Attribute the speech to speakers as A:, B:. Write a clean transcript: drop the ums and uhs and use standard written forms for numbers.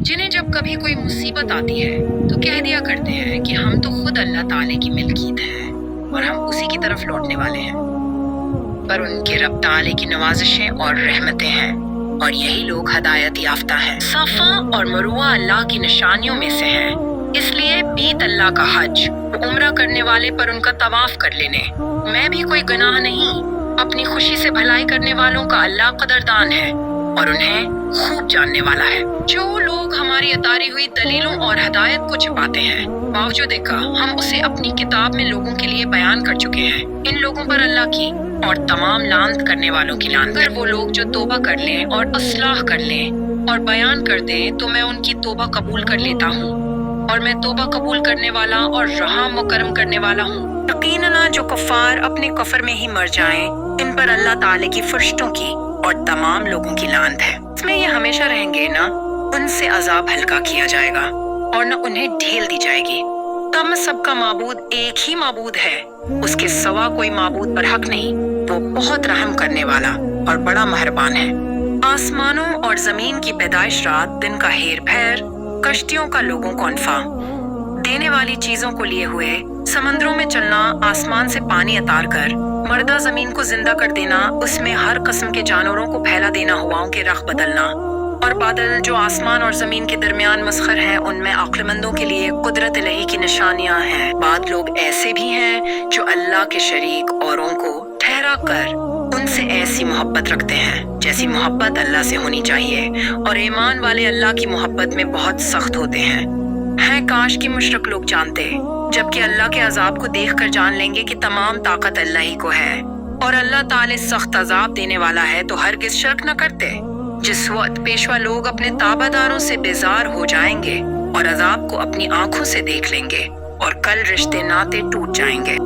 A: जिन्हें जब कभी कोई मुसीबत आती है तो कह दिया करते हैं कि हम तो खुद अल्लाह ताले की मिल्कियत हैं और हम उसी की तरफ लौटने वाले हैं, पर उनके रब ताले की नवाजिशें और रहमतें हैं और यही लोग हदायत याफ्ता हैं। सफ़ा और मरुआ अल्लाह की निशानियों में से हैं, इसलिए बीत अल्लाह का हज उम्रा करने वाले पर उनका तवाफ कर लेने मैं भी कोई गुनाह नहीं। अपनी खुशी से भलाई करने वालों का अल्लाह कदरदान है और उन्हें खूब जानने वाला है। जो लोग हमारी उतारी हुई दलीलों और हदायत को छिपाते हैं, बावजूद इसका हम उसे अपनी किताब में लोगों के लिए बयान कर चुके हैं। इन लोगों पर अल्लाह की और तमाम लानत करने वालों की लानत। अगर वो लोग जो तौबा कर लें और असलाह कर लें और बयान कर दें तो मैं उनकी तौबा कबूल कर लेता हूँ और मैं तौबा कबूल करने वाला और रहम व करम करने वाला हूँ। यकीनन जो कफ़ार अपने कफर में ही मर जाएं, इन पर अल्लाह ताले की फरिश्तों की और तमाम लोगों की लानत है। इसमें ये हमेशा रहेंगे ना उनसे अजाब हल्का किया जाएगा और न उन्हें ढेल दी जाएगी। तब सबका माबूद एक ही माबूद है, उसके सिवा कोई माबूद बरहक नहीं। वो बहुत रहम करने वाला और बड़ा मेहरबान है। आसमानों और जमीन की पैदाइश रात दिन का हेर फेर, कश्तियों का लोगों को अनफा देने वाली चीजों को लिए हुए, समंदरों में चलना, आसमान से पानी उतार कर मर्दा जमीन को जिंदा कर देना, उसमें हर किस्म के जानवरों को फैला देना, हवाओं के रख बदलना और बादल जो आसमान और जमीन के दरमियान मस्खर हैं, उनमें अक्लमंदों के लिए कुदरत इलाही की निशानियां हैं। बाद लोग ऐसे भी हैं जो अल्लाह के शरीक औरों को ठहरा कर उनसे ऐसी मोहब्बत रखते हैं जैसी मोहब्बत अल्लाह से होनी चाहिए, और ईमान वाले अल्लाह की मोहब्बत में बहुत सख्त होते हैं। काश कि मुशरिक लोग जानते, जबकि अल्लाह के अजाब को देख कर जान लेंगे कि तमाम ताकत अल्लाह ही को है और अल्लाह ताले सख्त अजाब देने वाला है, तो हरगिज शर्क न करते। जिस वक्त पेशवा लोग अपने ताबादारों से बेजार हो जाएंगे और अजाब को अपनी आंखों से देख लेंगे और कल रिश्ते नाते टूट जाएंगे।